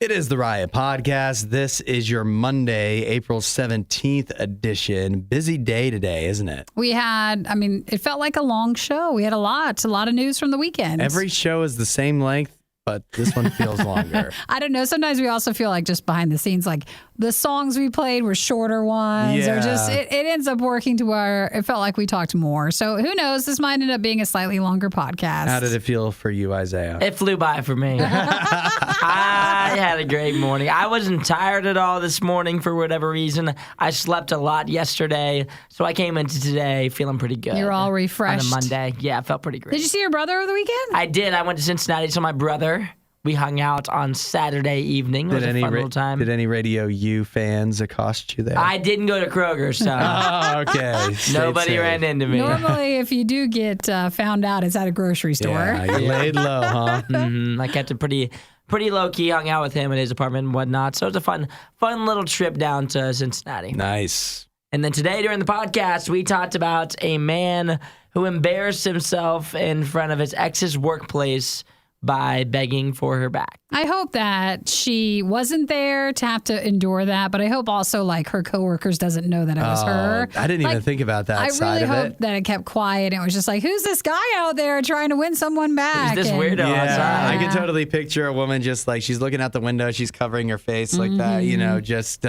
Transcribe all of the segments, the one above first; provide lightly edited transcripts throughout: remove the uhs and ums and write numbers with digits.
It is the RIOT podcast. This is your Monday, April 17th edition. Busy day today, isn't it? It felt like a long show. We had a lot of news from the weekend. Every show is the same length, but this one feels longer. I don't know. Sometimes we also feel like just behind the scenes, like the songs we played were shorter ones, or just it ends up working to where it felt like we talked more. So who knows? This might end up being a slightly longer podcast. How did it feel for you, Isaiah? It flew by for me. I had a great morning. I wasn't tired at all this morning for whatever reason. I slept a lot yesterday, so I came into today feeling pretty good. You're all refreshed. On a Monday. Yeah, I felt pretty great. Did you see your brother over the weekend? I did. I went to Cincinnati, so my brother. We hung out on Saturday evening. It was a fun little time. Did any RadioU fans accost you there? I didn't go to Kroger, so. Oh, okay. Nobody ran into me. Normally, if you do get found out, it's at a grocery store. Yeah, you laid low, huh? I kept it pretty low-key, hung out with him at his apartment and whatnot. So it was a fun little trip down to Cincinnati. Nice. And then today during the podcast, we talked about a man who embarrassed himself in front of his ex's workplace by begging for her back. I hope that she wasn't there to have to endure that, but I hope also like her coworkers doesn't know that it was her. I didn't even think about that side of it. I really hope that it kept quiet and it was just like, who's this guy out there trying to win someone back? Who's this weirdo outside? I can totally picture a woman just like she's looking out the window, she's covering her face like that, just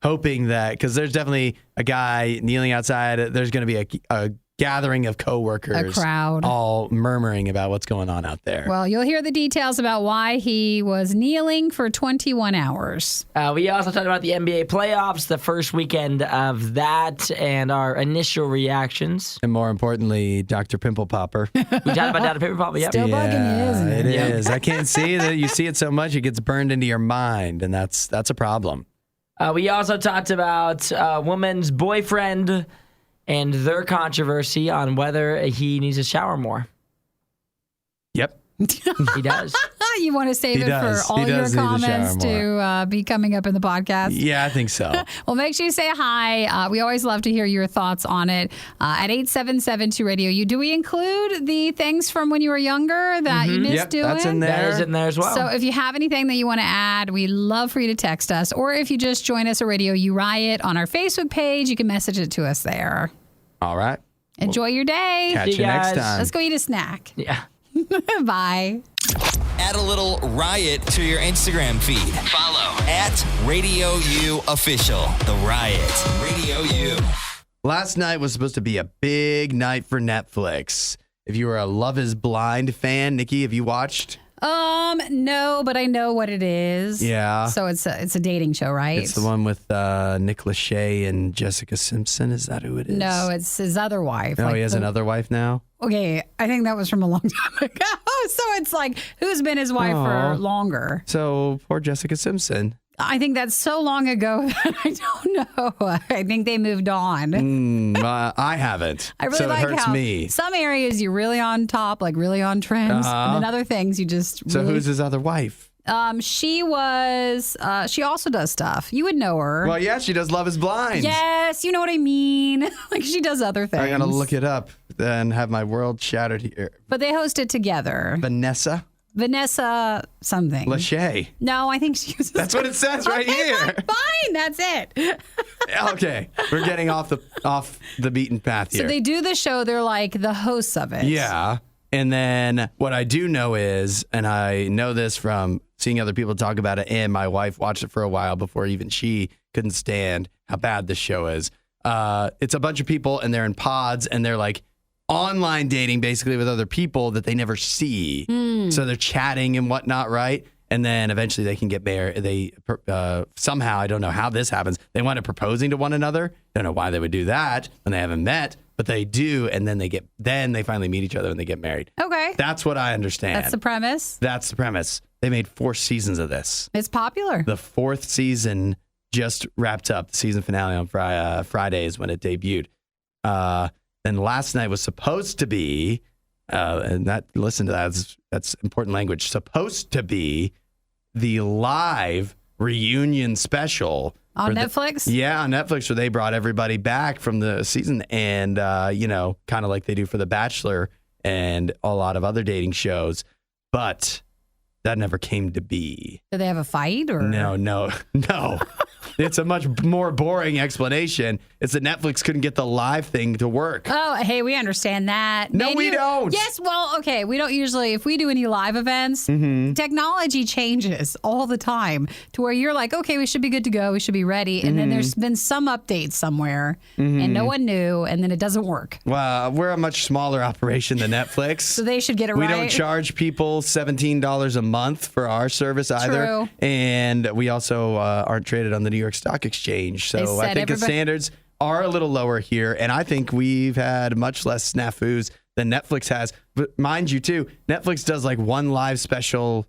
hoping that, because there's definitely a guy kneeling outside, there's going to be a gathering of coworkers, a crowd, all murmuring about what's going on out there. Well, you'll hear the details about why he was kneeling for 21 hours. We also talked about the NBA playoffs, the first weekend of that, and our initial reactions. And more importantly, Dr. Pimple Popper. We talked about Dr. Pimple Popper, yep. Still bugging you, isn't it? It is. I can't see that. You see it so much, it gets burned into your mind, and that's a problem. We also talked about a woman's boyfriend and their controversy on whether he needs to shower more. Yep. He does. You want to save it for all your comments to be coming up in the podcast? Yeah, I think so. Well, make sure you say hi. We always love to hear your thoughts on it at 877-2 RadioU. Do we include the things from when you were younger that you missed doing? That's in there. That is in there as well. So if you have anything that you want to add, we love for you to text us. Or if you just join us at RadioU Riot on our Facebook page, you can message it to us there. All right. Enjoy your day. Catch you next time. Let's go eat a snack. Yeah. Bye. Add a little riot to your Instagram feed. Follow at RadioU Official. The Riot. Radio U. Last night was supposed to be a big night for Netflix. If you were a Love is Blind fan, Nikki, have you watched? No, but I know what it is. Yeah. So it's a dating show, right? It's the one with Nick Lachey and Jessica Simpson. Is that who it is? No, it's his other wife. Oh, he has another wife now? Okay, I think that was from a long time ago. So it's like, who's been his wife for longer? So poor Jessica Simpson. I think that's so long ago that I don't know. I think they moved on. I haven't. I really so like it hurts how me. Some areas you're really on top, like really on trends, and then other things you just So really... who's his other wife? She also does stuff. You would know her. Well, yeah, she does Love is Blind. Yes, you know what I mean. Like she does other things. I gotta look it up and have my world shattered here. But they host it together. Vanessa something. Lachey. No, I think she uses... That's what it says right here. Fine, that's it. Okay, we're getting off the beaten path here. So they do the show. They're like the hosts of it. Yeah. And then what I do know is, and I know this from seeing other people talk about it, and my wife watched it for a while before even she couldn't stand how bad this show is. It's a bunch of people, and they're in pods, and they're like online dating basically with other people that they never see. So they're chatting and whatnot, right? And then eventually they can get married. They somehow, I don't know how this happens, they wind up proposing to one another. Don't know why they would do that when they haven't met. But they do, and then they finally meet each other and they get married. Okay. That's what I understand. That's the premise. That's the premise. They made 4 seasons of this. It's popular. The 4th season just wrapped up. The season finale on Friday is when it debuted. Then last night was supposed to be, and listen to that, that's important language, supposed to be the live reunion special. On Netflix? On Netflix, where they brought everybody back from the season and, kind of like they do for The Bachelor and a lot of other dating shows. But that never came to be. Did they have a fight or? No. It's a much more boring explanation. It's that Netflix couldn't get the live thing to work. Oh, hey, we understand that. No, we don't. Yes, well, okay. We don't usually, if we do any live events, technology changes all the time to where you're like, okay, we should be good to go. We should be ready. And then there's been some update somewhere and no one knew, and then it doesn't work. Well, we're a much smaller operation than Netflix. So they should get it We right. don't charge people $17 a month for our service either. True. And we also aren't traded on the New York Stock Exchange. So I think the standards are a little lower here. And I think we've had much less snafus than Netflix has. But mind you, too, Netflix does like one live special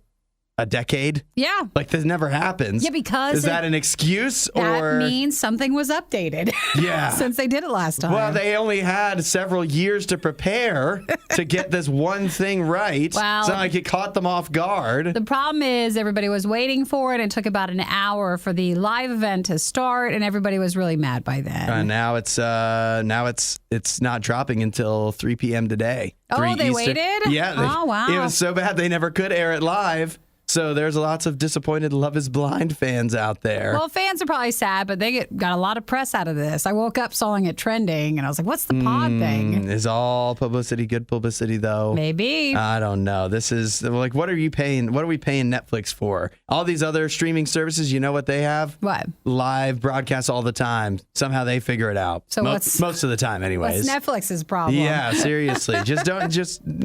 a decade. Yeah. Like this never happens. Yeah, because is that an excuse that or means something was updated? Yeah. Since they did it last time. Well, they only had several years to prepare to get this one thing right. Well, it's not like it caught them off guard. the problem is everybody was waiting for it. It took about an hour for the live event to start, and everybody was really mad by then. Now it's not dropping until 3 p.m. today. Oh, 3 they Eastern. waited? Yeah. Oh, wow. It was so bad they never could air it live. So there's lots of disappointed Love is Blind fans out there. Well, fans are probably sad, but they got a lot of press out of this. I woke up, saw it trending, and I was like, what's the pod thing? Is all publicity good publicity, though? Maybe. I don't know. This is like, what are we paying Netflix for? All these other streaming services, you know what they have? What? Live broadcasts all the time. Somehow they figure it out. So most of the time, anyways. What's Netflix's problem? Yeah, seriously.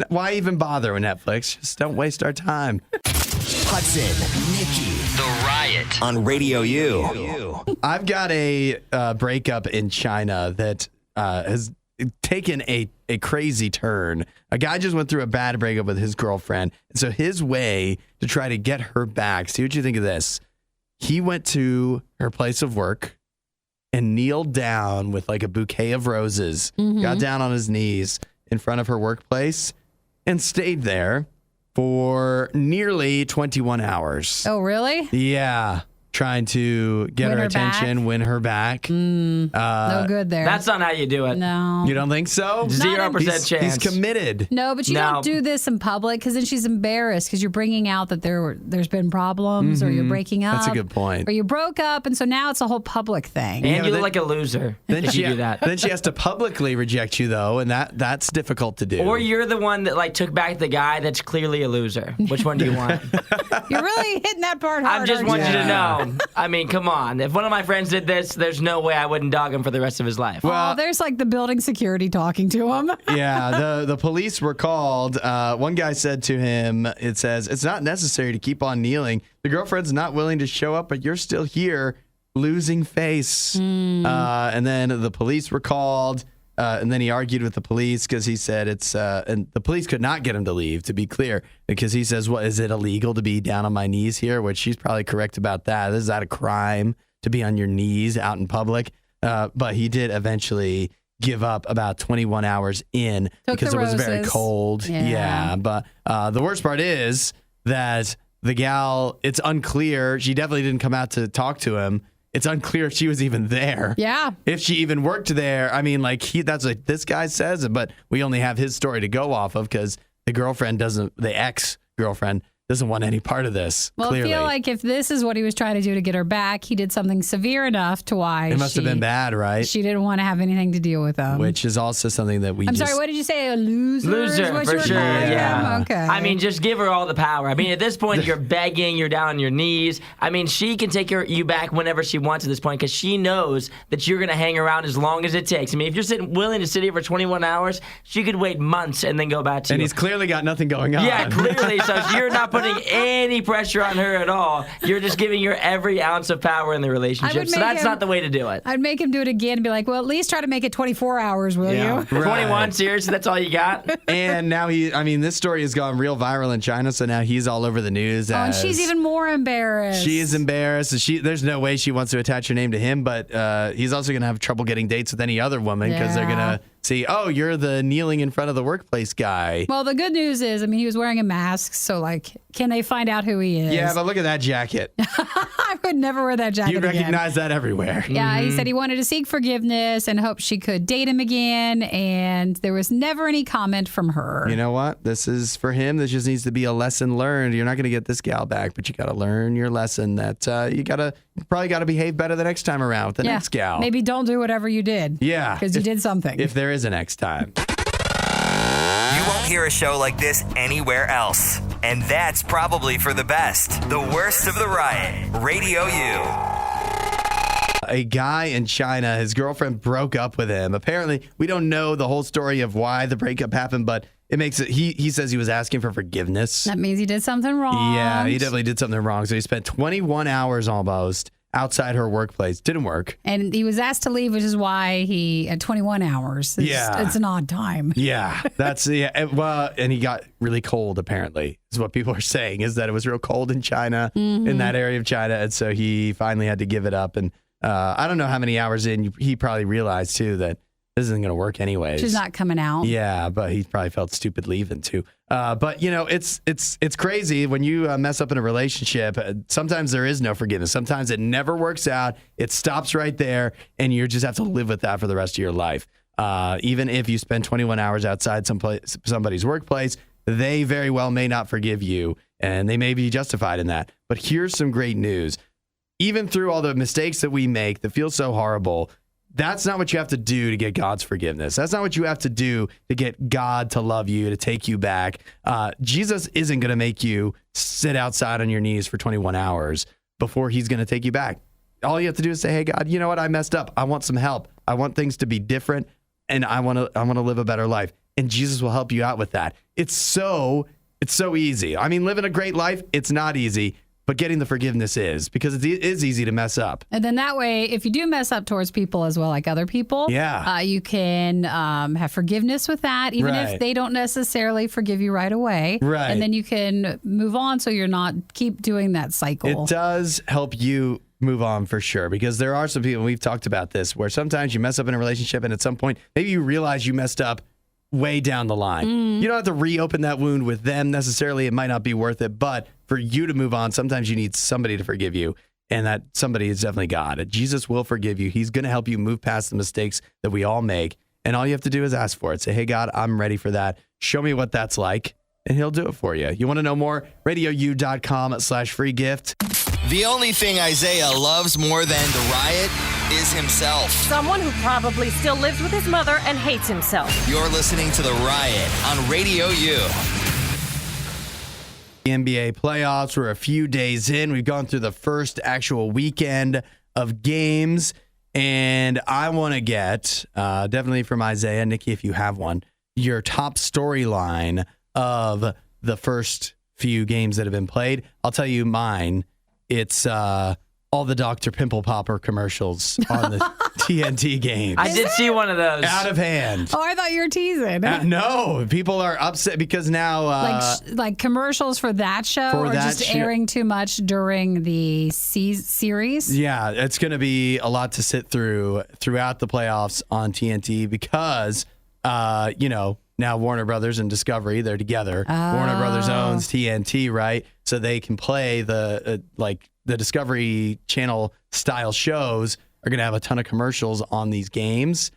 Why even bother with Netflix? Just don't waste our time. Hudson, Nikki, The Riot on Radio U. I've got a breakup in China that has taken a crazy turn. A guy just went through a bad breakup with his girlfriend. So his way to try to get her back, see what you think of this. He went to her place of work and kneeled down with like a bouquet of roses, got down on his knees in front of her workplace and stayed there for nearly 21 hours. Oh, really? Yeah. Trying to get her attention, win her back. No good there. That's not how you do it. No. You don't think so? 0% chance. He's committed. No, but you don't do this in public because then she's embarrassed because you're bringing out that there's been problems or you're breaking up. That's a good point. Or you broke up, and so now it's a whole public thing. And you look like a loser if you do that. Then she has to publicly reject you, though, and that's difficult to do. Or you're the one that like took back the guy that's clearly a loser. Which one do you want? You're really hitting that part hard. I just want you to Yeah. know. I mean, come on. If one of my friends did this, there's no way I wouldn't dog him for the rest of his life. Well, there's like the building security talking to him. Yeah, the police were called. One guy said to him, it says, it's not necessary to keep on kneeling. The girlfriend's not willing to show up, but you're still here, losing face. And then the police were called. And then he argued with the police because he said and the police could not get him to leave, to be clear, because he says, what, is it illegal to be down on my knees here? Which she's probably correct about that. Is that a crime to be on your knees out in public? But he did eventually give up about 21 hours in because it was very cold. Yeah. But the worst part is that the gal, it's unclear. She definitely didn't come out to talk to him. It's unclear if she was even there. Yeah. If she even worked there. I mean, like that's what this guy says, but we only have his story to go off of because the ex-girlfriend doesn't want any part of this. Well, clearly. I feel like if this is what he was trying to do to get her back, he did something severe enough to why it must have been bad, right? She didn't want to have anything to deal with him. Which is also something that I'm sorry, what did you say? A loser? Loser, is what for you were sure. calling him? Yeah. Okay. I mean, just give her all the power. I mean, at this point, you're begging, you're down on your knees. I mean, she can take you back whenever she wants at this point because she knows that you're going to hang around as long as it takes. I mean, if you're willing to sit here for 21 hours, she could wait months and then go back to you. And he's clearly got nothing going on. Yeah, clearly. So you're not putting any pressure on her at all. You're just giving her every ounce of power in the relationship. So that's not the way to do it. I'd make him do it again and be like, well, at least try to make it 24 hours, will you? Right. 21, seriously, that's all you got? And now this story has gone real viral in China, so now he's all over the news. And she's even more embarrassed. She is embarrassed. There's no way she wants to attach her name to him, but he's also going to have trouble getting dates with any other woman because they're going to see, oh, you're the kneeling in front of the workplace guy. Well, the good news is, he was wearing a mask, so, can they find out who he is? Yeah, but look at that jacket. I would never wear that jacket You again. recognize that everywhere. Yeah, he said he wanted to seek forgiveness and hoped she could date him again, and there was never any comment from her. You know what? This is for him. This just needs to be a lesson learned. You're not going to get this gal back, but you got to learn your lesson that you probably got to behave better the next time around with the next gal. Maybe don't do whatever you did. Yeah. Because you did something. If there is a next time. You won't hear a show like this anywhere else. And that's probably for the best. The worst of the riot. Radio U. A guy in China, his girlfriend broke up with him. Apparently, we don't know the whole story of why the breakup happened, but it makes it, he says he was asking for forgiveness. That means he did something wrong. Yeah, he definitely did something wrong. So he spent 21 hours almost outside her workplace. Didn't work. And he was asked to leave, which is why he, at 21 hours, it's an odd time. Yeah, that's, yeah. Well, and he got really cold, apparently, is what people are saying, is that it was real cold in China, in that area of China. And so he finally had to give it up. And I don't know how many hours in, he probably realized, too, that this isn't going to work anyways. She's not coming out. Yeah, but he probably felt stupid leaving, too. But, you know, it's crazy when you mess up in a relationship. Sometimes there is no forgiveness. Sometimes it never works out. It stops right there, and you just have to live with that for the rest of your life. Even if you spend 21 hours outside somebody's workplace, they very well may not forgive you, and they may be justified in that. But here's some great news. Even through all the mistakes that we make that feel so horrible, that's not what you have to do to get God's forgiveness. That's not what you have to do to get God to love you, to take you back. Jesus isn't going to make you sit outside on your knees for 21 hours before he's going to take you back. All you have to do is say, hey, God, you know what? I messed up. I want some help. I want things to be different, and I want to live a better life. And Jesus will help you out with that. It's so easy. I mean, living a great life, it's not easy. But getting the forgiveness is, because it is easy to mess up. And then that way, if you do mess up towards people as well, like other people, you can have forgiveness with that, even if they don't necessarily forgive you right away. Right. And then you can move on so you're not keep doing that cycle. It does help you move on for sure, because there are some people, we've talked about this, where sometimes you mess up in a relationship and at some point, maybe you realize you messed up way down the line. You don't have to reopen that wound with them necessarily. It might not be worth it, but for you to move on, sometimes you need somebody to forgive you, and that somebody is definitely God. Jesus will forgive you. He's going to help you move past the mistakes that we all make, and all you have to do is ask for it. Say, hey, God, I'm ready for that. Show me what that's like, and he'll do it for you. You want to know more? RadioU.com/free gift. The only thing Isaiah loves more than the riot is himself. Someone who probably still lives with his mother and hates himself. You're listening to The Riot on Radio U. The NBA playoffs, we're a few days in. We've gone through the first actual weekend of games, and I want to get, definitely from Isaiah, Nikki, if you have one, your top storyline of the first few games that have been played. I'll tell you mine. It's all the Dr. Pimple Popper commercials on the TNT games. I did see one of those. Out of hand. Oh, I thought you were teasing. No, people are upset because now... like commercials for that show, for or that just airing too much during the series? Yeah, it's going to be a lot to sit through throughout the playoffs on TNT because, now Warner Brothers and Discovery, they're together. Warner Brothers owns TNT, right? So they can play the Discovery Channel style shows are going to have a ton of commercials on these games.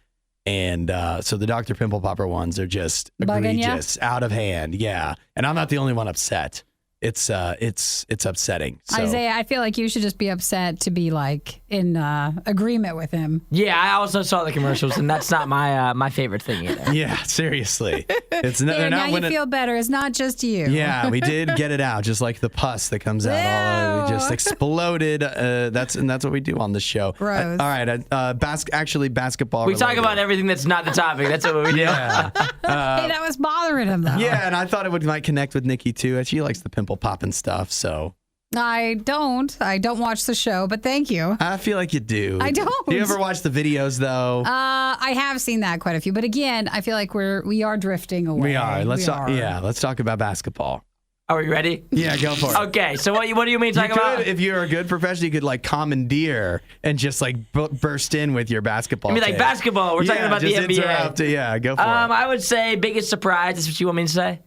And so the Dr. Pimple Popper ones are just egregious, out of hand. Yeah. And I'm not the only one upset. It's upsetting. So. Isaiah, I feel like you should just be upset to be like in agreement with him. Yeah, I also saw the commercials, and that's not my favorite thing either. Yeah, seriously. They're not now winning. You feel better. It's not just you. Yeah, we did get it out, just like the pus that comes out all over. We just exploded. That's what we do on the show. Gross. All right, basketball. We related. talk about everything that's not the topic. That's what we do. Yeah. Hey, that was bothering him though. Yeah, and I thought it might connect with Nikki too. She likes the pimple popping stuff, so. I don't watch the show, but thank you. I feel like you do. I don't. Do you ever watch the videos though? I have seen that quite a few, but again, I feel like we are drifting away. We are. Let's talk about basketball. Are we ready? Yeah, go for it. Okay, so what do you mean talk about? If you're a good professional, you could like commandeer and just like burst in with your basketball. I mean, like basketball. We're talking about the NBA. Yeah, go for it. I would say biggest surprise. Is what you want me to say?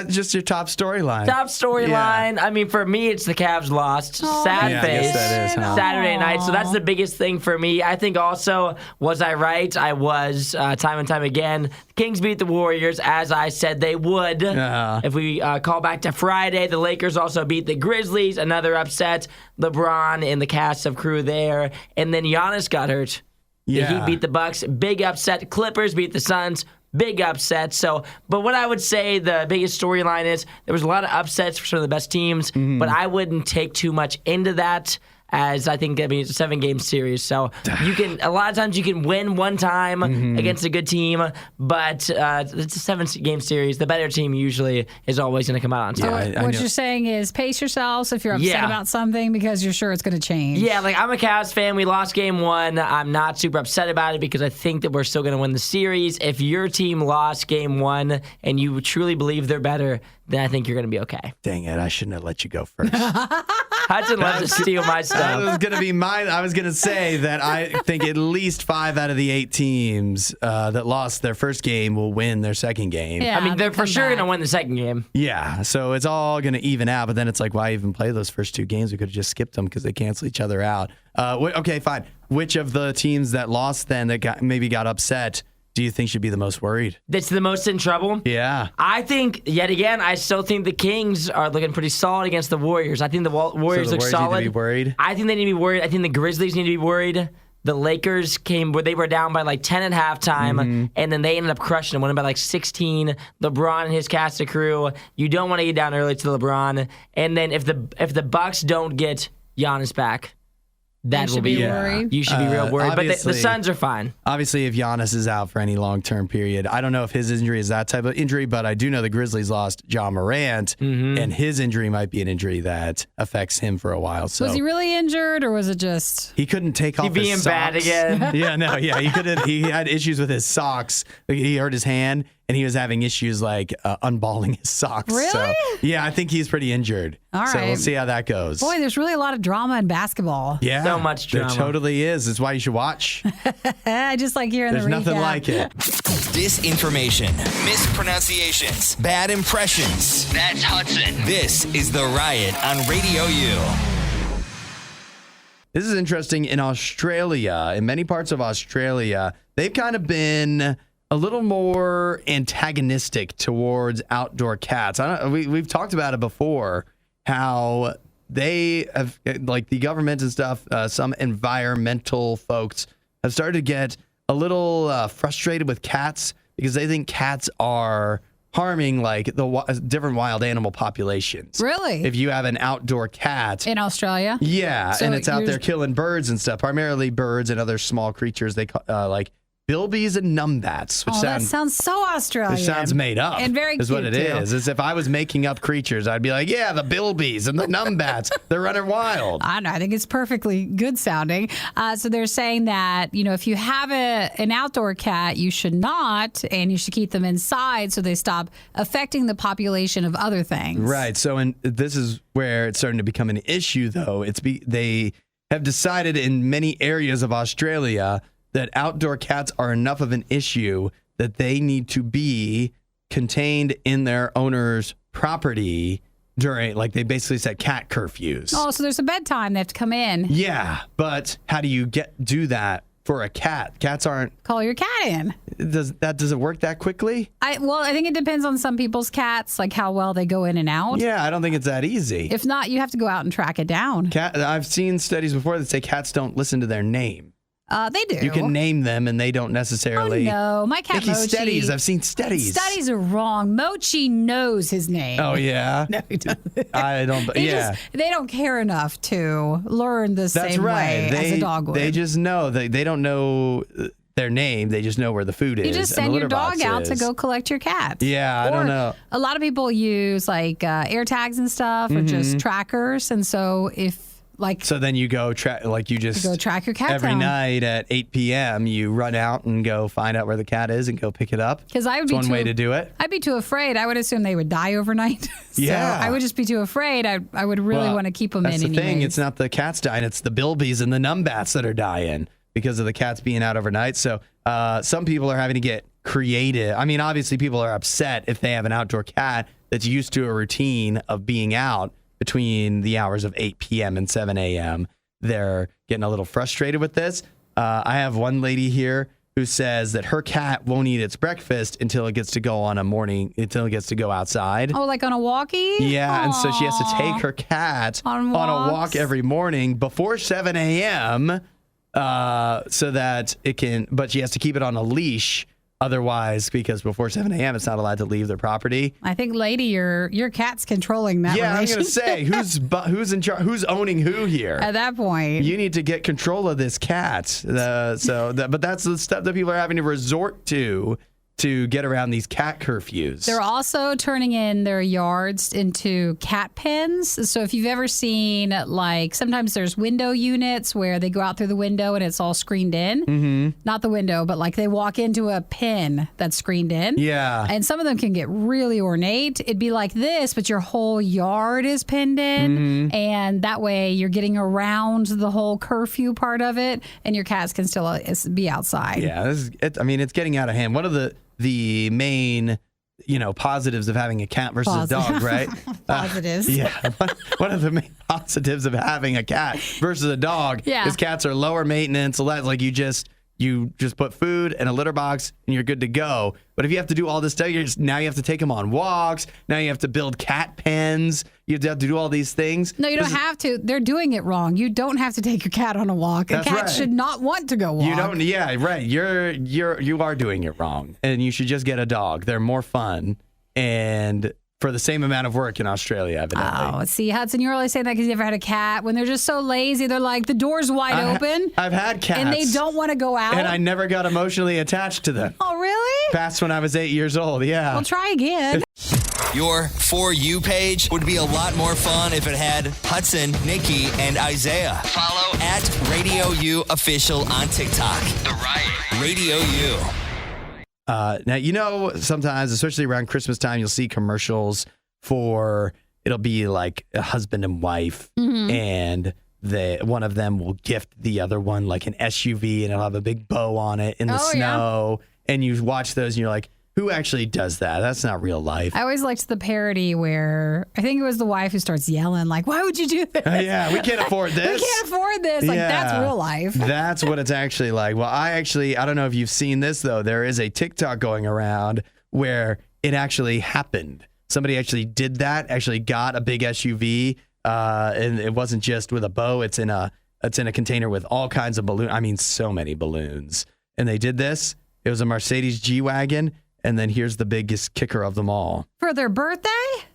Just your top storyline. Top storyline. I mean, for me, it's the Cavs lost. Sad Yeah, I face. guess that is, huh? Saturday night. So that's the biggest thing for me. I think also, was I right? I was time and time again. The Kings beat the Warriors as I said they would. If we call back to Friday, the Lakers also beat the Grizzlies. Another upset. LeBron and the cast of crew there. And then Giannis got hurt. Yeah. The Heat beat the Bucks. Big upset. Clippers beat the Suns. Big upset. So, but what I would say the biggest storyline is there was a lot of upsets for some of the best teams, but I wouldn't take too much into that. As I think, it's a 7-game series. So you can, a lot of times you can win one time against a good team, but it's a 7-game series. The better team usually is always going to come out on top. So what you're saying is pace yourselves if you're upset about something because you're sure it's going to change. Yeah, like I'm a Cavs fan. We lost game 1. I'm not super upset about it because I think that we're still going to win the series. If your team lost game 1 and you truly believe they're better, then I think you're going to be okay. Dang it, I shouldn't have let you go first. Hudson loves to steal my stuff. That was going to be mine. I was going to say that I think at least 5 out of the 8 teams that lost their first game will win their second game. Yeah, I mean, they're for sure going to win the second game. Yeah, so it's all going to even out, but then it's like, why even play those first 2 games? We could have just skipped them because they cancel each other out. Okay, fine. Which of the teams that lost then that maybe got upset do you think should be the most worried? That's the most in trouble? Yeah. I think, yet again, I still think the Kings are looking pretty solid against the Warriors. I think the Warriors look solid. Need to be worried? I think they need to be worried. I think the Grizzlies need to be worried. The Lakers came where they were down by like 10 at halftime, and then they ended up crushing them, winning by like 16. LeBron and his cast of crew. You don't want to get down early to LeBron. And then if the Bucks don't get Giannis back, that will be worried. You should be real worried. But the Obviously- Suns are fine. Obviously, if Giannis is out for any long-term period, I don't know if his injury is that type of injury, but I do know the Grizzlies lost Ja Morant, and his injury might be an injury that affects him for a while. So Was he really injured or was it just... he couldn't take off being his bad socks. again. He couldn't. He had issues with his socks. He hurt his hand, and he was having issues like unballing his socks. Really? So, yeah, I think he's pretty injured. All So right. we'll see how that goes. Boy, there's really a lot of drama in basketball. Yeah, So much drama. There totally is. That's why you should watch. I just like hearing There's the nothing recap. like it. Disinformation, mispronunciations, bad impressions. That's Hudson. This is The Riot on Radio U. This is interesting. In Australia, in many parts of Australia, they've kind of been a little more antagonistic towards outdoor cats. We've talked about it before, how they have, like the government and stuff, some environmental folks have started to get a little frustrated with cats because they think cats are harming like the different wild animal populations. Really? If you have an outdoor cat. In Australia? Yeah, So and it's out you're- there killing birds and stuff, primarily birds and other small creatures. They like bilbies and numbats, which That sounds so Australian. sounds made up. And very is what it cute, too. is. As if I was making up creatures, I'd be like, yeah, the bilbies and the numbats, they're running wild. I don't know. I think it's perfectly good sounding. So they're saying that, if you have an outdoor cat, you should not, and you should keep them inside so they stop affecting the population of other things. Right. So, this is where it's starting to become an issue, though. They have decided in many areas of Australia that outdoor cats are enough of an issue that they need to be contained in their owner's property during, like, they basically set cat curfews. Oh, so there's a bedtime. They have to come in. Yeah, but how do you do that for a cat? Cats aren't. Call your cat in. Does it work that quickly? I think it depends on some people's cats, like how well they go in and out. Yeah, I don't think it's that easy. If not, you have to go out and track it down. I've seen studies before that say cats don't listen to their name. They do. You can name them, and they don't necessarily. Oh, no. My cat Nikki, Mochi. studies. I've seen studies. Studies are wrong. Mochi knows his name. Oh yeah. No, he doesn't. I don't. Yeah. They don't care enough to learn the That's same right. way as a dog would. They just know they don't know their name. They just know where the food is. You just and send the your litter box dog out to is. go collect your cat. Yeah, I don't know. A lot of people use like air tags and stuff, or just trackers. And so So then you go track, like you just go track your cat every down. night at 8 p.m. You run out and go find out where the cat is and go pick it up. Because I would It's be one way to do it. I'd be too afraid. I would assume they would die overnight. So Yeah. I would just be too afraid. I would really Well, want to keep them in. That's the thing. anyways. It's not the cats dying. It's the bilbies and the numbats that are dying because of the cats being out overnight. So some people are having to get creative. I mean, obviously people are upset if they have an outdoor cat that's used to a routine of being out between the hours of 8 p.m. and 7 a.m., they're getting a little frustrated with this. I have one lady here who says that her cat won't eat its breakfast until it gets to go outside. Oh, like on a walkie? Yeah, and so she has to take her cat on a walk every morning before 7 a.m. So that it can, but she has to keep it on a leash. Otherwise, because before 7 a.m., it's not allowed to leave their property. I think, lady, your cat's controlling that relationship. I'm going to say, who's in charge? Who's owning who here? At that point. You need to get control of this cat. But that's the stuff that people are having to resort to get around these cat curfews. They're also turning in their yards into cat pens. So if you've ever seen, like, sometimes there's window units where they go out through the window and it's all screened in. Mm-hmm. Not the window, but like they walk into a pen that's screened in. Yeah. And some of them can get really ornate. It'd be like this, but your whole yard is pinned in. Mm-hmm. And that way you're getting around the whole curfew part of it, and your cats can still be outside. Yeah, it's getting out of hand. One of the main, positives of having a cat versus a dog, right? Positives. Yeah. One of the main positives of having a cat versus a dog is cats are lower maintenance. Like you just put food in a litter box and you're good to go. But if you have to do all this stuff, now you have to take them on walks. Now you have to build cat pens. You have to do all these things. No, you don't have to. They're doing it wrong. You don't have to take your cat on a walk. A cat should not want to go walk. You don't. Yeah, right. You are doing it wrong, and you should just get a dog. They're more fun and for the same amount of work in Australia, evidently. Oh, see, Hudson, you're only saying that because you never had a cat. When they're just so lazy, they're like, the door's wide open. I've had cats. And they don't want to go out. And I never got emotionally attached to them. Oh, really? Past when I was 8 years old, yeah. Well, try again. Your For You page would be a lot more fun if it had Hudson, Nikki, and Isaiah. Follow at RadioU Official on TikTok. The Riot. Radio U. Now, sometimes, especially around Christmas time, you'll see commercials it'll be like a husband and wife, and one of them will gift the other one like an SUV, and it'll have a big bow on it in the snow. Yeah. And you watch those and you're like, who actually does that? That's not real life. I always liked the parody where I think it was the wife who starts yelling, like, why would you do this? Yeah, we can't afford this. We can't afford this. Like, that's real life. That's what it's actually like. Well, I don't know if you've seen this, though. There is a TikTok going around where it actually happened. Somebody actually did that, actually got a big SUV, and it wasn't just with a bow. It's in a container with all kinds of balloons. I mean, so many balloons. And they did this. It was a Mercedes G-Wagon. And then here's the biggest kicker of them all. For their birthday?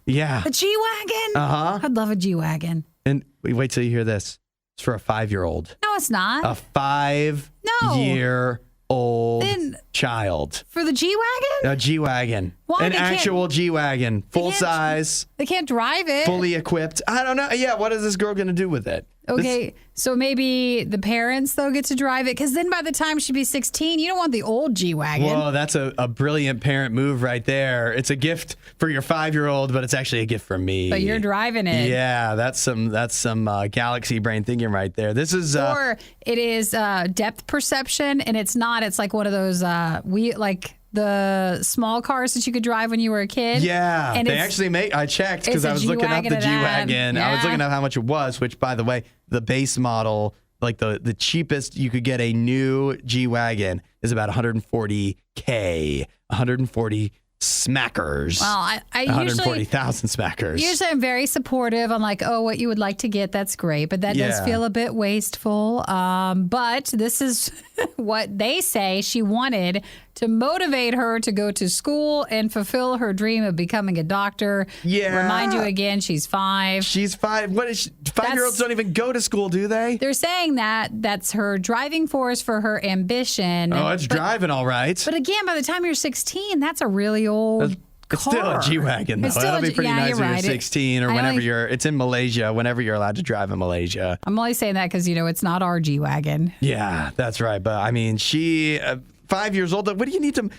Yeah. A G-Wagon? Uh-huh. I'd love a G-Wagon. And wait till you hear this. It's for a 5-year-old. No, it's not. A 5-year-old child. For the G-Wagon? A G-Wagon. Why? An actual G-Wagon. Full size. They can't drive it. Fully equipped. I don't know. Yeah, what is this girl going to do with it? Okay, so maybe the parents, though, get to drive it, because then by the time she'd be 16, you don't want the old G-Wagon. Whoa, that's a brilliant parent move right there. It's a gift for your 5-year-old, but it's actually a gift for me. But you're driving it. Yeah, that's some galaxy brain thinking right there. This is or it is depth perception, and it's not. It's like one of those the small cars that you could drive when you were a kid. Yeah, and they actually make. I checked because I was looking up the G-Wagon. Yeah. I was looking up how much it was, which, by the way, the base model, like the cheapest you could get a new G-Wagon is about $140K, 140 smackers. Well, I 140,000 smackers. Usually I'm very supportive. I'm like, oh, what you would like to get, that's great. But that does feel a bit wasteful. But this is what they say she wanted to motivate her to go to school and fulfill her dream of becoming a doctor. Yeah. Remind you again, she's 5. She's 5. What is she? 5-year-olds don't even go to school, do they? They're saying that's her driving force for her ambition. Oh, it's driving all right. But again, by the time you're 16, that's a really old It's still a G-Wagon, though. That'll be pretty nice when you're 16 or whenever it's in Malaysia, whenever you're allowed to drive in Malaysia. I'm only saying that because, it's not our G-Wagon. Yeah, that's right. But, I mean, she... 5 years old. What do you need to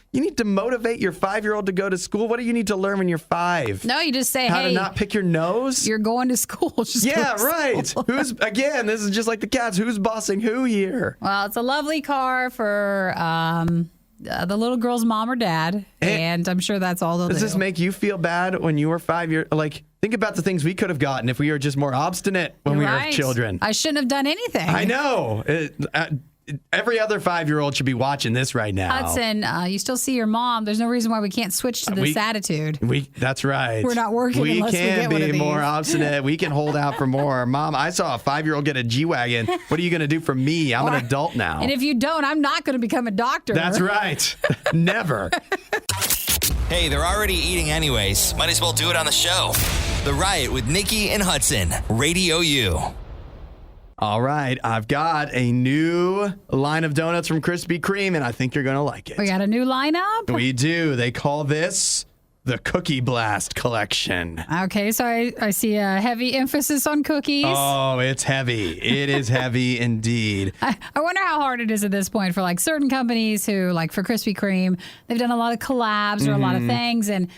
motivate your 5-year-old to go to school? What do you need to learn when you're 5? No, you just say, how to not pick your nose? You're going to school. Right. Again, this is just like the cats. Who's bossing who here? Well, it's a lovely car for the little girl's mom or dad, and I'm sure that's all they'll do. Does this make you feel bad when you were 5 years? Like, think about the things we could have gotten if we were just more obstinate when we were children. I shouldn't have done anything. I know. Every other 5-year-old should be watching this right now. Hudson, you still see your mom. There's no reason why we can't switch to this attitude. That's right. We're not working unless we get one of these. We can be more obstinate. We can hold out for more. Mom, I saw a 5-year-old get a G-Wagon. What are you going to do for me? I'm an adult now. And if you don't, I'm not going to become a doctor. That's right. Never. Hey, they're already eating anyways. Might as well do it on the show. The Riot with Nikki and Hudson. Radio U. All right, I've got a new line of donuts from Krispy Kreme, and I think you're going to like it. We got a new lineup? We do. They call this the Cookie Blast Collection. Okay, so I see a heavy emphasis on cookies. Oh, it's heavy. It is heavy indeed. I wonder how hard it is at this point for like certain companies who, like for Krispy Kreme, they've done a lot of collabs or a lot of things, and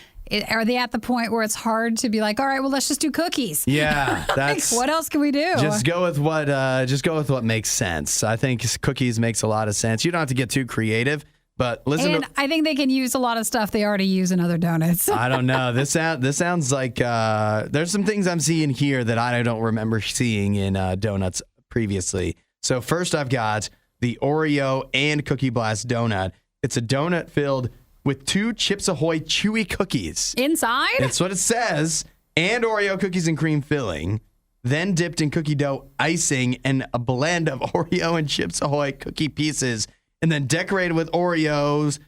are they at the point where it's hard to be like, all right, well, let's just do cookies? Yeah, that's what else can we do? Just go with what makes sense. I think cookies makes a lot of sense. You don't have to get too creative, but I think they can use a lot of stuff they already use in other donuts. I don't know. This sounds like there's some things I'm seeing here that I don't remember seeing in donuts previously. So first, I've got the Oreo and Cookie Blast donut. It's a donut filled with 2 Chips Ahoy chewy cookies. Inside? That's what it says. And Oreo cookies and cream filling. Then dipped in cookie dough icing and a blend of Oreo and Chips Ahoy cookie pieces. And then decorated with Oreo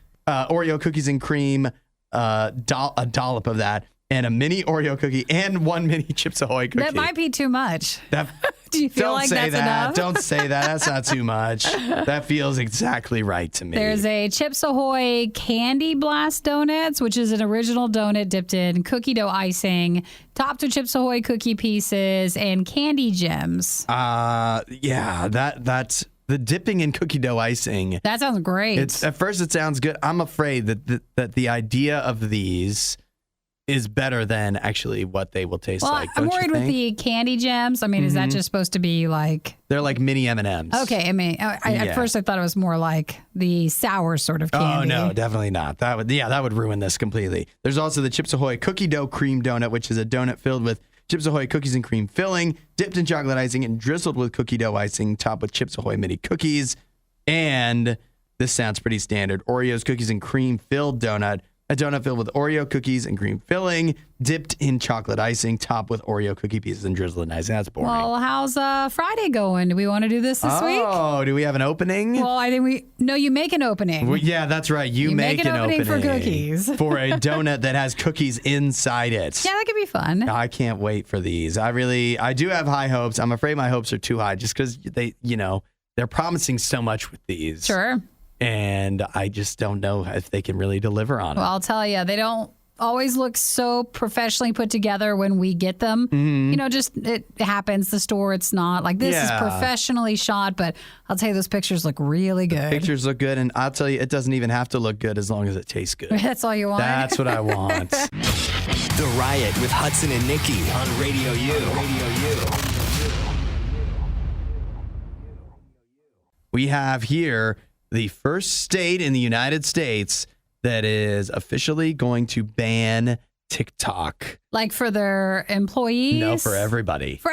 cookies and cream, a dollop of that. And a mini Oreo cookie and 1 mini Chips Ahoy cookie. That might be too much. Do you feel like that's enough? Don't say that. That's not too much. That feels exactly right to me. There's a Chips Ahoy Candy Blast Donuts, which is an original donut dipped in cookie dough icing, topped with Chips Ahoy cookie pieces, and candy gems. Yeah, that's the dipping in cookie dough icing. That sounds great. At first, it sounds good. I'm afraid that the idea of these is better than actually what they will taste like. I'm worried with the candy gems. I mean, is that just supposed to be like... They're like mini M&Ms. Okay, I mean, at first I thought it was more like the sour sort of candy. Oh, no, definitely not. That would ruin this completely. There's also the Chips Ahoy Cookie Dough Cream Donut, which is a donut filled with Chips Ahoy cookies and cream filling, dipped in chocolate icing, and drizzled with cookie dough icing, topped with Chips Ahoy mini cookies. And this sounds pretty standard. Oreo's cookies and cream filled donut. A donut filled with Oreo cookies and cream filling, dipped in chocolate icing, topped with Oreo cookie pieces and drizzled in icing. That's boring. Well, how's Friday going? Do we want to do this week? Oh, do we have an opening? Well, I think you make an opening. Well, yeah, that's right. You make an opening for cookies. For a donut that has cookies inside it. Yeah, that could be fun. I can't wait for these. I do have high hopes. I'm afraid my hopes are too high just because they're promising so much with these. Sure. And I just don't know if they can really deliver on it. Well, I'll tell you, they don't always look so professionally put together when we get them. Mm-hmm. Just it happens. The store, it's not like this is professionally shot, but I'll tell you, those pictures look really good. Pictures look good, and I'll tell you, it doesn't even have to look good as long as it tastes good. That's all you want? That's what I want. The Riot with Hudson and Nikki on Radio U. We have here the first state in the United States that is officially going to ban TikTok. Like for their employees? No, for everybody. For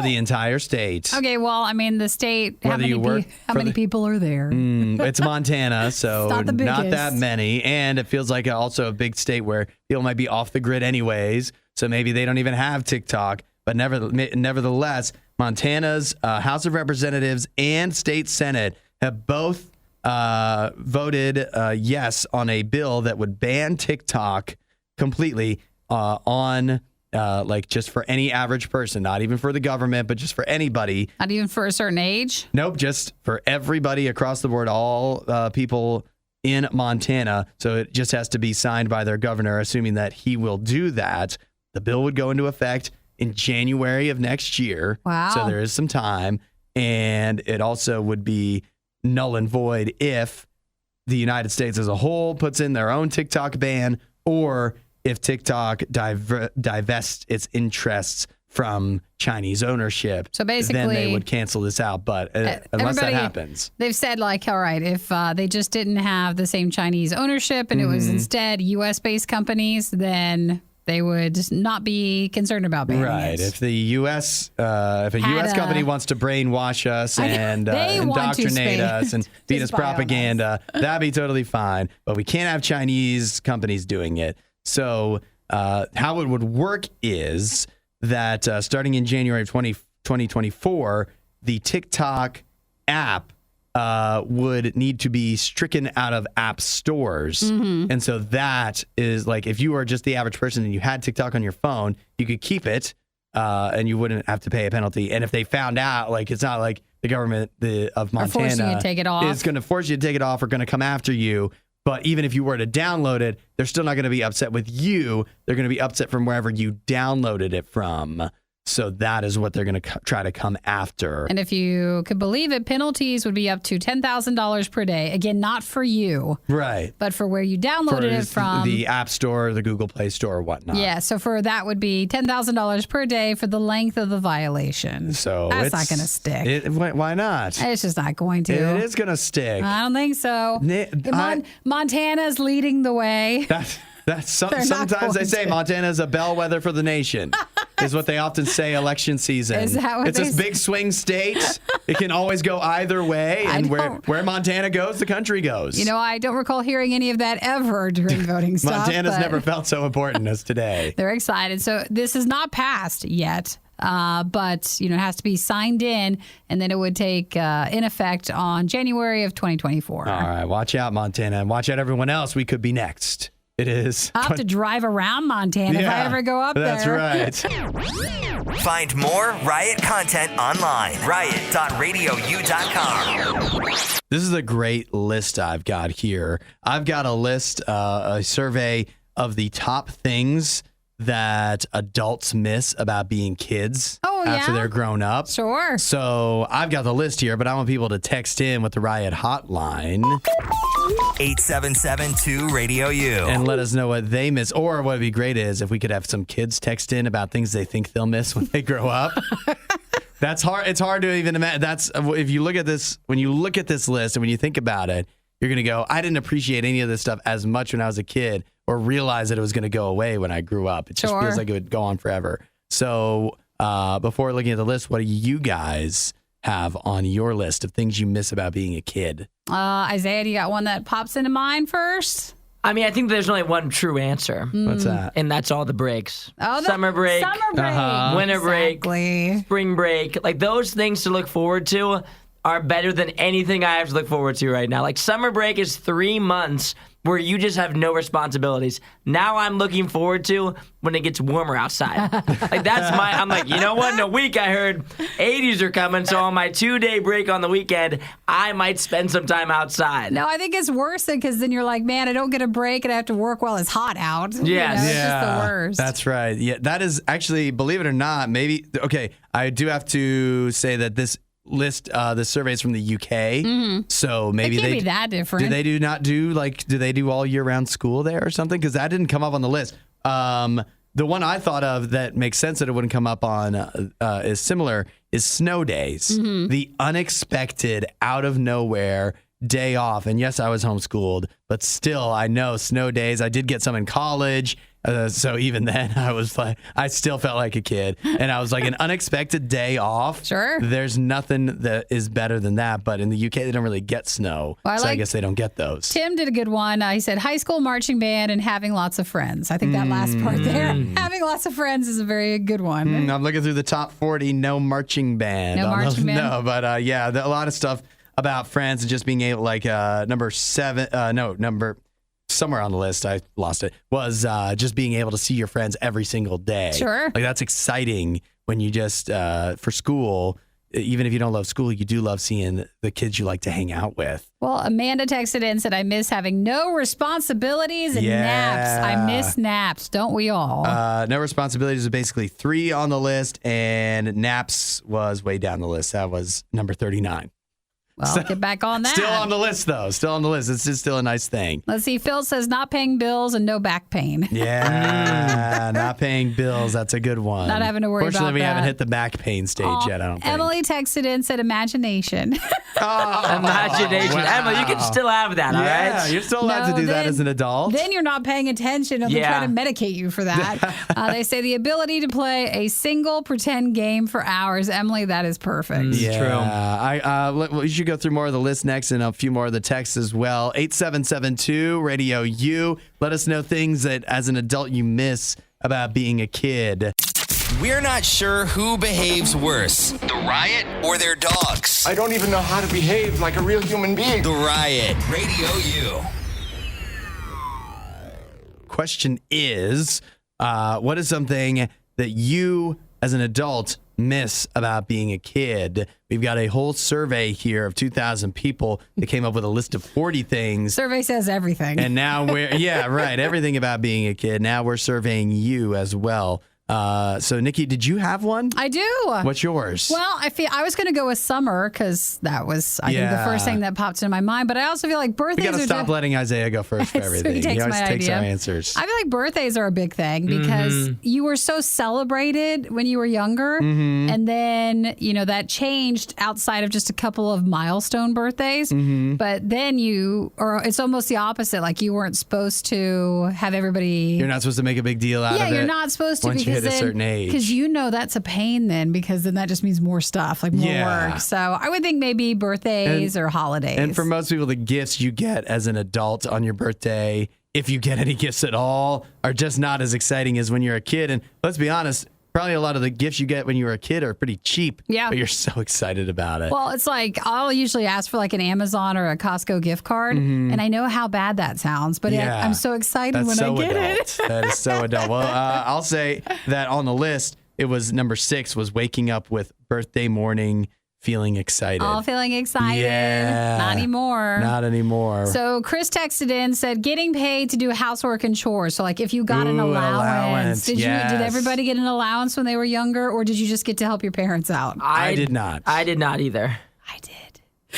the entire state. Okay, well, I mean, the state, how Whether many people are there? It's Montana, so not that many. And it feels like also a big state where people might be off the grid anyways, so maybe they don't even have TikTok. But nevertheless, Montana's House of Representatives and State Senate have both voted yes on a bill that would ban TikTok completely on just for any average person, not even for the government, but just for anybody. Not even for a certain age? Nope, just for everybody across the board, all people in Montana. So it just has to be signed by their governor, assuming that he will do that. The bill would go into effect in January of next year. Wow. So there is some time. And it also would be null and void if the United States as a whole puts in their own TikTok ban, or if TikTok divests its interests from Chinese ownership, So basically, then they would cancel this out. But unless that happens, they've said like, all right, if they just didn't have the same Chinese ownership and it was instead U.S.-based companies, then they would not be concerned about banning right? it. If the U.S. If a U.S. company wants to brainwash us and indoctrinate us and feed us propaganda, that'd be totally fine. But we can't have Chinese companies doing it. So how it would work is that starting in January of 2024, the TikTok app would need to be stricken out of app stores. And so that is like, if you were just the average person and you had TikTok on your phone, you could keep it and you wouldn't have to pay a penalty. And if they found out, like, it's not like the government of Montana is going to force you to take it off or going to come after you. But even if you were to download it, they're still not going to be upset with you. They're going to be upset from wherever you downloaded it from. So that is what they're going to try to come after. And if you could believe it, penalties would be up to $10,000 per day. Again, not for you. Right. But for where you downloaded it from. The App Store, the Google Play Store, or whatnot. Yeah, so for that would be $10,000 per day for the length of the violation. So that's not going to stick. Why not? It's just not going to. It is going to stick. I don't think so. Montana's leading the way. Sometimes they say Montana is a bellwether for the nation, is what they often say election season. Is that what it's a big swing state. It can always go either way, and where Montana goes, the country goes. You know, I don't recall hearing any of that ever during voting stuff. Montana's never felt so important as today. They're excited. So this is not passed yet. But, it has to be signed in, and then it would take in effect on January of 2024. All right. Watch out, Montana, and watch out everyone else. We could be next. It is. I'll have to drive around Montana if I ever go up there. That's right. Find more Riot content online. Riot.radiou.com. This is a great list I've got here. I've got a list, a survey of the top things that adults miss about being kids after they're grown up. Sure. So I've got the list here, but I want people to text in with the Riot hotline. 877-2-RADIO-U. And let us know what they miss. Or what would be great is if we could have some kids text in about things they think they'll miss when they grow up. That's hard. It's hard to even imagine. If you look at this, when you look at this list and when you think about it, you're going to go, I didn't appreciate any of this stuff as much when I was a kid or realize that it was going to go away when I grew up. It just feels like it would go on forever. So before looking at the list, what do you guys have on your list of things you miss about being a kid? Isaiah, do you got one that pops into mind first? I mean, I think there's only one true answer. What's that? And that's all the breaks. Summer break. Winter break. Spring break. Like, those things to look forward to are better than anything I have to look forward to right now. Like, summer break is 3 months where you just have no responsibilities. Now I'm looking forward to when it gets warmer outside. Like, I'm like, you know what? In a week I heard 80s are coming, so on my 2-day break on the weekend, I might spend some time outside. No, I think it's worse because then you're like, man, I don't get a break and I have to work while it's hot out. Yes. It's just the worst. That's right. Yeah, that is actually, believe it or not, maybe, okay, I do have to say that this list, the surveys from the UK. So maybe it can't be that different. Do they do they do all year round school there or something? Because that didn't come up on the list. The one I thought of that makes sense that it wouldn't come up on is similar is snow days. The unexpected, out of nowhere day off. And yes, I was homeschooled, but still, I know snow days. I did get some in college. So even then, I still felt like a kid. And I was like, an unexpected day off. Sure. There's nothing that is better than that. But in the UK, they don't really get snow. Well, I guess they don't get those. Tim did a good one. He said high school marching band and having lots of friends. I think that last part there, having lots of friends, is a very good one. I'm looking through the top 40, no marching band. No marching band? No, but a lot of stuff about friends and just being able, like number somewhere on the list, I lost it, was just being able to see your friends every single day. Sure. Like, that's exciting when you just, for school, even if you don't love school, you do love seeing the kids you like to hang out with. Well, Amanda texted in and said, I miss having no responsibilities and naps. I miss naps. Don't we all? No responsibilities is basically 3 on the list, and naps was way down the list. That was number 39. Well, get back on that. Still on the list, though. Still on the list. It's just still a nice thing. Let's see. Phil says not paying bills and no back pain. Yeah, not paying bills. That's a good one. Not having to worry about Fortunately, we that. haven't hit the back pain stage yet, I don't think. Emily texted in, said imagination. Imagination. wow. Emily, you can still have that, all Yeah, right? you're still allowed to do that as an adult. Then you're not paying attention and they're Yeah. trying to medicate you for that. They say the ability to play a single pretend game for hours. Emily, that is perfect. Yeah, we should go through more of the list next and a few more of the texts as well. 8772 Radio U. Let us know things that as an adult you miss about being a kid. We're not sure who behaves worse, the Riot or their dogs. I don't even know how to behave like a real human being. The Riot, Radio U. Question is, what is something that you as an adult miss about being a kid? We've got a whole survey here of 2,000 people that came up with a list of 40 things. Survey says everything. And now everything about being a kid. Now we're surveying you as well. So, Nikki, did you have one? I do. What's yours? Well, I was going to go with summer because that was, I think, the first thing that popped into my mind. But I also feel like we birthdays got to stop letting Isaiah go first for So everything. he takes always my takes idea. our answers. I feel like birthdays are a big thing because you were so celebrated when you were younger. And then, that changed outside of just a couple of milestone birthdays. But then it's almost the opposite. Like you weren't supposed to have everybody. You're not supposed to make a big deal out of it. Yeah, you're not supposed to once you hit a certain age. Because that's a pain then because then that just means more stuff, like more work. So I would think maybe birthdays or holidays. And for most people, the gifts you get as an adult on your birthday, if you get any gifts at all, are just not as exciting as when you're a kid. And let's be honest, probably a lot of the gifts you get when you were a kid are pretty cheap. Yeah. But you're so excited about it. Well, it's like I'll usually ask for like an Amazon or a Costco gift card, and I know how bad that sounds, but I'm so excited That's when so I get adult. it. That is so adult. Well, I'll say that on the list, it was number 6 was waking up with birthday morning feeling excited. All feeling excited. Yeah. Not anymore. Not anymore. So Chris texted in, said getting paid to do housework and chores. So like if you got an allowance, did everybody get an allowance when they were younger, or did you just get to help your parents out? I did not. I did not either. I did.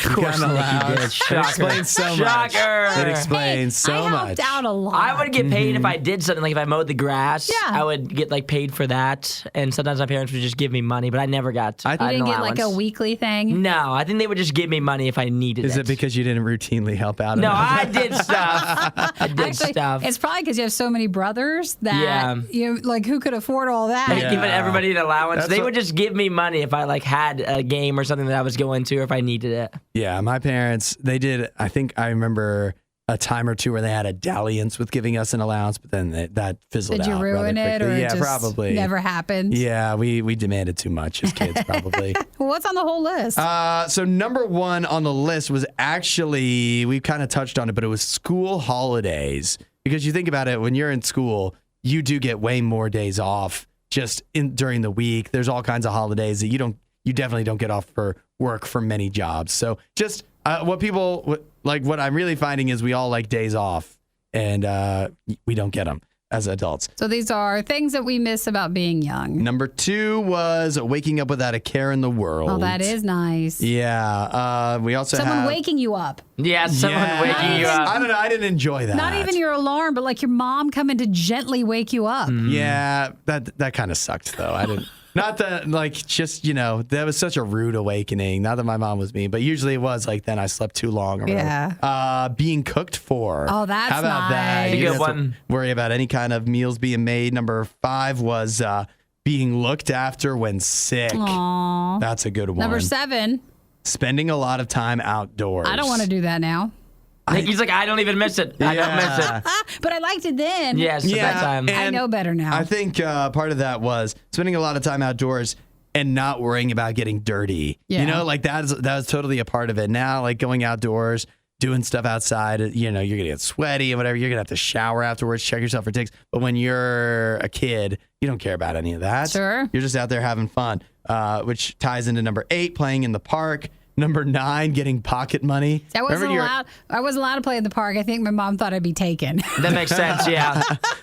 Of course, Nikki did. It Shocker. explains so much. Shocker. It explains so I much. helped out a lot. I would get paid if I did something, like if I mowed the grass. Yeah. I would get paid for that, and sometimes my parents would just give me money, but I never got. You didn't an get like a allowance. weekly thing? No, I think they would just give me money if I needed it. Is it because you didn't routinely help out? No, enough? I did stuff. I did Actually, stuff. it's probably because you have so many brothers that who could afford all that? Like giving everybody an allowance. That's They what- would just give me money if I had a game or something that I was going to, or if I needed it. Yeah, my parents, they did. I think I remember a time or two where they had a dalliance with giving us an allowance, but then that fizzled out. Did you ruin rather it, quickly. or Yeah, it just probably never happened? Yeah, we demanded too much as kids, probably. Well, what's on the whole list? So number 1 on the list was actually, we kind of touched on it, but it was school holidays. Because you think about it, when you're in school, you do get way more days off just during the week. There's all kinds of holidays that you definitely don't get off for work for many jobs. So just what I'm really finding is we all like days off, and we don't get them as adults. So these are things that we miss about being young. Number 2 was waking up without a care in the world. Oh, that is nice. Yeah. We also Someone have waking you up. Yeah, someone waking you up. I don't know. I didn't enjoy that. Not even your alarm, but like your mom coming to gently wake you up. Yeah, that kind of sucked though. I didn't. Not that that was such a rude awakening. Not that my mom was mean, but usually it was like then I slept too long. Or whatever. Being cooked for. Oh, that's How about that? nice. You Good didn't have to one. worry about any kind of meals being made. Number 5 was being looked after when sick. Aw. That's a good one. Number 7. Spending a lot of time outdoors. I don't want to do that now. He's like, I don't even miss it. I don't miss it. But I liked it then. Yes, at that time. and I know better now. I think part of that was spending a lot of time outdoors and not worrying about getting dirty. Yeah. That was totally a part of it. Now, like going outdoors, doing stuff outside, you're gonna get sweaty and whatever. You're gonna have to shower afterwards, check yourself for ticks. But when you're a kid, you don't care about any of that. Sure. You're just out there having fun, which ties into number 8, playing in the park. Number 9, getting pocket money. I wasn't allowed to play in the park. I think my mom thought I'd be taken. That makes sense, yeah.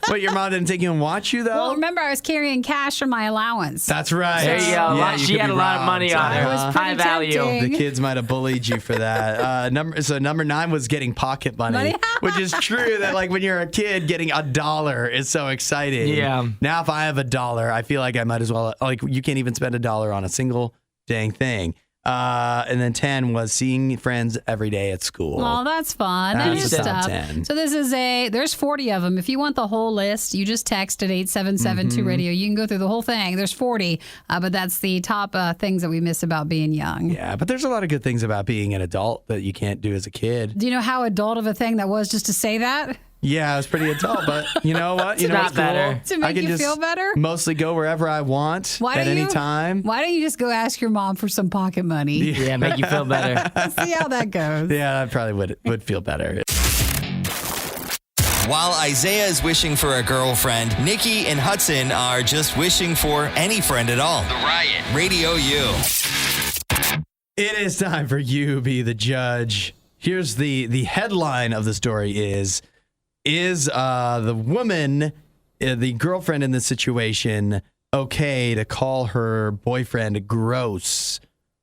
Wait, your mom didn't take you and watch you, though? Well, remember, I was carrying cash from my allowance. That's right. There you go. Yeah, She could had be a lot of robbed. money on her. It was pretty High value. tempting. The kids might have bullied you for that. Number 9 was getting pocket money, which is true that like when you're a kid, getting $1 is so exciting. Yeah. Now, if I have $1, I feel like I might as well. Like you can't even spend $1 on a single dang thing. And then 10 was seeing friends every day at school. Oh, that's fun. That's That is the top stuff. 10. So there's 40 of them. If you want the whole list, you just text at 877-2-RADIO. You can go through the whole thing. There's 40, but that's the top things that we miss about being young. Yeah, but there's a lot of good things about being an adult that you can't do as a kid. Do you know how adult of a thing that was just to say that? Yeah, I was pretty adult, but you know what? You know not what's cool? better. To make I can you just feel better? mostly go wherever I want at any time. Why don't you just go ask your mom for some pocket money? Yeah, make you feel better. See how that goes. Yeah, I probably would feel better. While Isaiah is wishing for a girlfriend, Nikki and Hudson are just wishing for any friend at all. The Riot. Radio U. It is time for you be the judge. Here's the headline of the story is the woman, the girlfriend in this situation, okay to call her boyfriend gross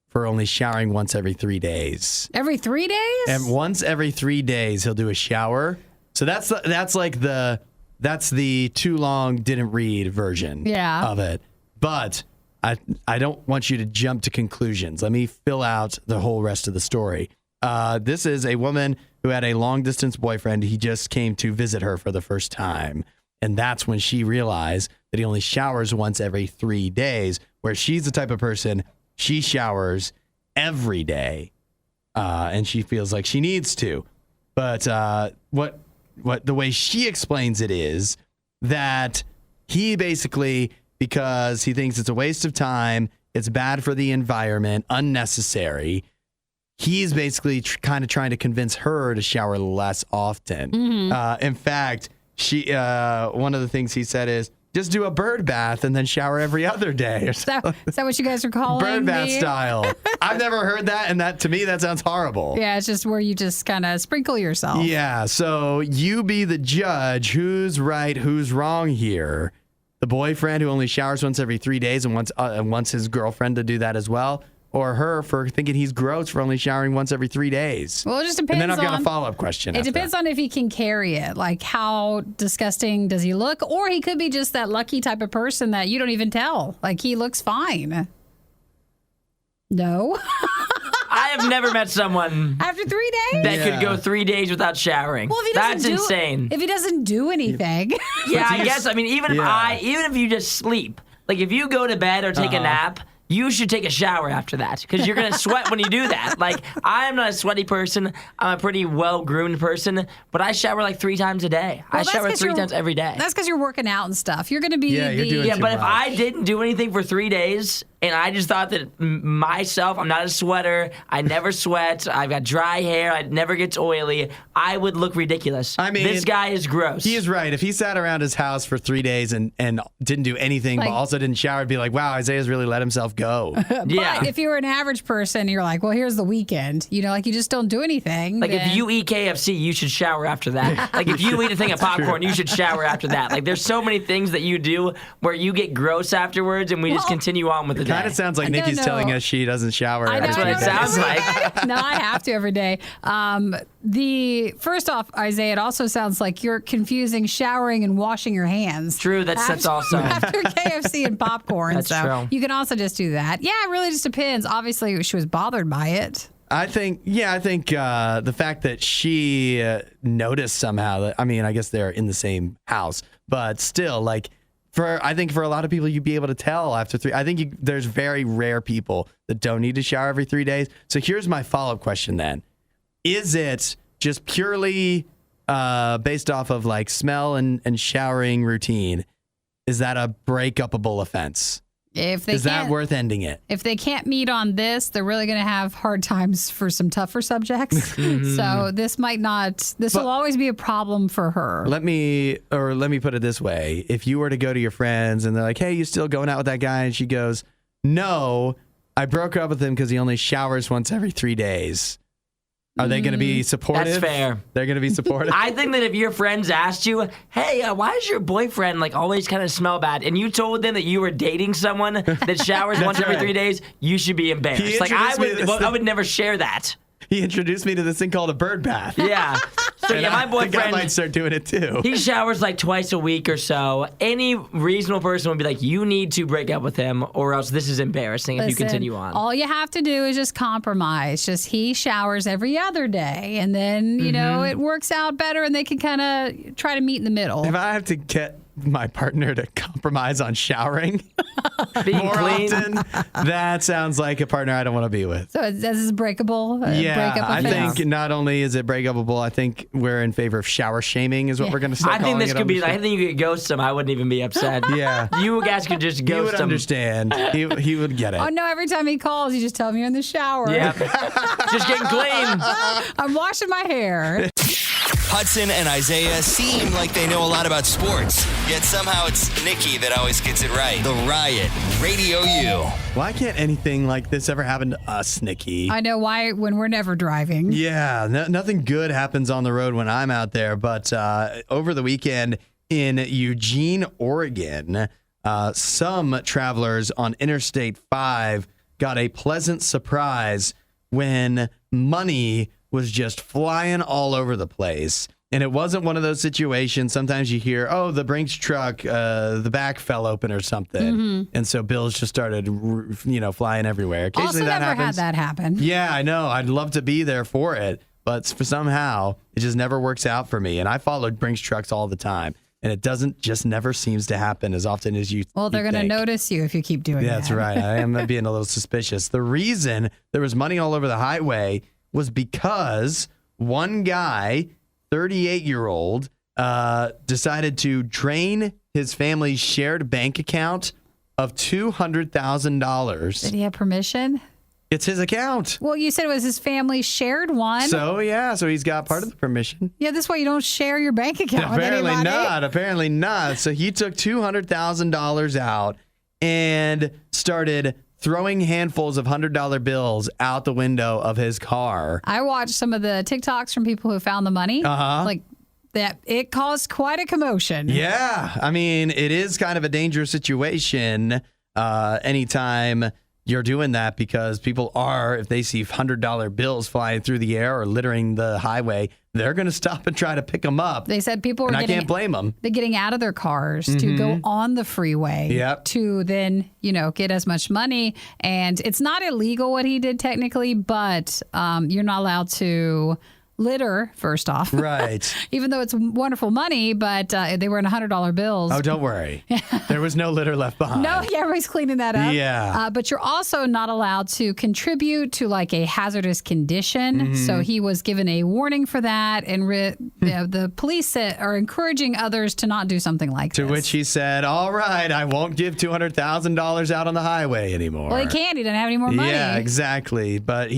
for only showering once every 3 days? Every 3 days? And once every 3 days, he'll do a shower. So that's the too long didn't read version of it. But I don't want you to jump to conclusions. Let me fill out the whole rest of the story. This is a woman who had a long distance boyfriend. He just came to visit her for the first time. And that's when she realized that he only showers once every 3 days, where she's the type of person, she showers every day. And she feels like she needs to. But what the way she explains it is that he basically, because he thinks it's a waste of time, it's bad for the environment, unnecessary, he's basically kind of trying to convince her to shower less often. In fact, she one of the things he said is, just do a bird bath and then shower every other day. Is that what you guys are calling Bird bath me? style. I've never heard that, and that to me, that sounds horrible. Yeah, it's just where you just kind of sprinkle yourself. Yeah, so you be the judge. Who's right, who's wrong here? The boyfriend who only showers once every 3 days and wants his girlfriend to do that as well? Or her for thinking he's gross for only showering once every 3 days? Well, it just depends. And then I've got a follow-up question. It depends on if he can carry it. Like, how disgusting does he look? Or he could be just that lucky type of person that you don't even tell. Like, he looks fine. No. I have never met someone After 3 days? that could go 3 days without showering. Well, if he doesn't That's insane. If he doesn't do anything. Yeah, I guess. I mean, even if you just sleep, like if you go to bed or take a nap, you should take a shower after that because you're going to sweat when you do that. Like, I'm not a sweaty person. I'm a pretty well-groomed person, but I shower like 3 times a day. Well, I shower 3 times every day. That's because you're working out and stuff. You're going to be you're doing Yeah, too but if much. I didn't do anything for 3 days and I just thought that myself, I'm not a sweater, I never sweat, I've got dry hair, it never gets oily, I would look ridiculous. I mean, this guy is gross. He is right. If he sat around his house for 3 days and didn't do anything, but also didn't shower, it'd be like, wow, Isaiah's really let himself go. Yeah. But if you're an average person, you're like, well, here's the weekend. You know, like you just don't do anything. Like, then- if you eat KFC, you should shower after that. Like, if you eat a thing of popcorn, you should shower after that. Like, there's so many things that you do where you get gross affirds, and we just continue on with the day. Kind of sounds like No, Nikki's no. telling us she doesn't shower. I know, That's what I it know. sounds like. No, I have to every day. First off, Isaiah, it also sounds like you're confusing showering and washing your hands. True, that's also. After KFC and popcorn. That's so true. you can also just do that. Yeah, it really just depends. Obviously, she was bothered by it. I think the fact that she noticed somehow that, I mean, I guess they're in the same house, but still, like, I think for a lot of people, you'd be able to tell after 3. I think there's very rare people that don't need to shower every 3 days. So here's my follow-up question then. Is it just purely based off of like smell and showering routine? Is that a break-upable offense? Is that worth ending it? If they can't meet on this, they're really going to have hard times for some tougher subjects. So this will always be a problem for her. Let me put it this way. If you were to go to your friends and they're like, hey, you still going out with that guy? And she goes, no, I broke up with him because he only showers once every 3 days. Are they going to be supportive? That's fair. They're going to be supportive? I think that if your friends asked you, hey, why does your boyfriend like always kind of smell bad? And you told them that you were dating someone that showers once every 3 days, you should be embarrassed. Like I would never share that. He introduced me to this thing called a bird bath. Yeah. So And yeah, my I think I boyfriend, might start doing it too. he showers like twice a week or so. Any reasonable person would be like, you need to break up with him or else this is embarrassing if you Listen, continue on. all you have to do is just compromise. Just he showers every other day, and then, you know, it works out better, and they can kind of try to meet in the middle. If I have to get my partner to compromise on showering Being more clean. often, that sounds like a partner I don't want to be with. So this is breakable? Yeah, breakup I offense? think not only is it breakable, I think we're in favor of shower shaming is what we're going to start I think calling this it could on be the like, show. I think you could ghost him. I wouldn't even be upset. Yeah. You guys could just He ghost would him. understand. He would get it. Oh, no, every time he calls, you just tell him you're in the shower. Yeah. Just getting clean. I'm washing my hair. Hudson and Isaiah seem like they know a lot about sports, yet somehow it's Nikki that always gets it right. The Riot, Radio U. Why can't anything like this ever happen to us, Nikki? I know why when we're never driving. Yeah, nothing good happens on the road when I'm out there. But over the weekend in Eugene, Oregon, some travelers on Interstate 5 got a pleasant surprise when money was just flying all over the place. And it wasn't one of those situations. Sometimes you hear, oh, the Brinks truck, the back fell open or something. And so bills just started, flying everywhere. Occasionally Also that never happens. had that happen. Yeah, I know. I'd love to be there for it. But somehow it just never works out for me. And I followed Brinks trucks all the time. And it just never seems to happen as often as you Well, they're you going to think. notice you if you keep doing Yeah, that. that's right. I am being a little suspicious. The reason there was money all over the highway was because one guy, 38-year-old, decided to drain his family's shared bank account of $200,000. Did he have permission? It's his account. Well, you said it was his family shared one. So he's got part of the permission. Yeah, this way you don't share your bank account Apparently with anybody. not. Apparently not. So he took $200,000 out and started throwing handfuls of $100 bills out the window of his car. I watched some of the TikToks from people who found the money. Uh-huh. Like that, it caused quite a commotion. Yeah. I mean, it is kind of a dangerous situation anytime you're doing that because people are, if they see $100 bills flying through the air or littering the highway, they're going to stop and try to pick them up. They said people were And I can't blame them. They're getting out of their cars to go on the freeway Yep. to then, get as much money. And it's not illegal what he did technically, but you're not allowed to litter, first off. Right. Even though it's wonderful money, but they were in $100 bills. Oh, don't worry. There was no litter left behind. No, yeah, everybody's cleaning that up. Yeah. But you're also not allowed to contribute to like a hazardous condition. Mm-hmm. So he was given a warning for that. And the police are encouraging others to not do something like To this. which he said, all right, I won't give $200,000 out on the highway anymore. Well, he can't. He doesn't have any more money. Yeah, exactly. But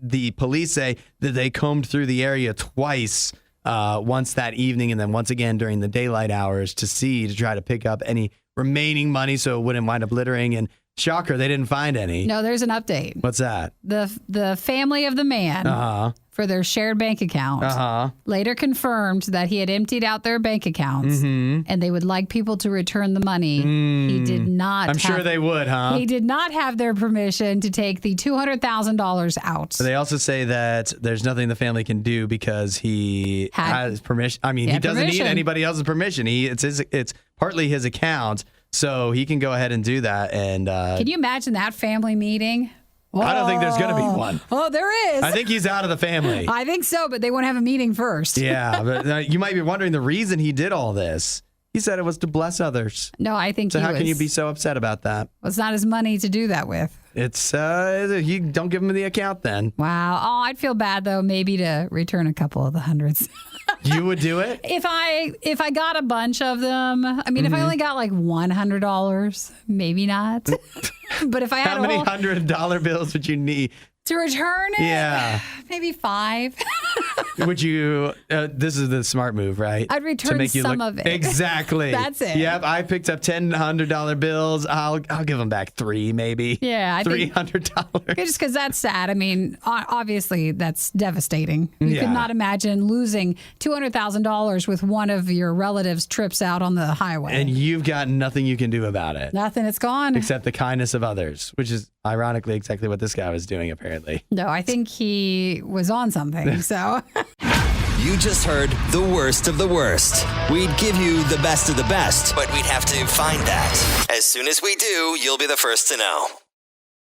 the police say that they combed through the area twice, once that evening and then once again during the daylight hours to try to pick up any remaining money so it wouldn't wind up littering. And shocker, they didn't find any. No, there's an update. What's that? The family of the man for their shared bank account later confirmed that he had emptied out their bank accounts and they would like people to return the money. He did not. I'm sure they would, huh? He did not have their permission to take the $200,000 out. They also say that there's nothing the family can do because he has permission. I mean, he doesn't need anybody else's permission. It's partly his account, so he can go ahead and do that. And can you imagine that family meeting? I don't think there's going to be one. Oh, there is. I think he's out of the family. I think so, but they want to have a meeting first. Yeah, but you might be wondering the reason he did all this. He said it was to bless others. No, I think So how can you be so upset about that? Well, it's not his money to do that with. It's you don't give him the account then. Wow. Oh, I'd feel bad though, maybe to return a couple of the hundreds. You would do it? If I got a bunch of them, I mean, if I only got like $100, maybe not. But if I had How many $100 bills would you need? To return it? Yeah. Maybe 5. Would you, this is the smart move, right? I'd return some of it. Exactly. That's it. Yep. I picked up $100 bills. I'll give them back 3 maybe. Yeah. I think $300. just because that's sad. I mean, obviously that's devastating. You could not imagine losing $200,000 with one of your relatives' trips out on the highway. And you've got nothing you can do about it. Nothing. It's gone. Except the kindness of others, which is ironically exactly what this guy was doing, apparently. No, I think he was on something. So You just heard the worst of the worst. We'd give you the best of the best, but we'd have to find that. As soon as we do, you'll be the first to know.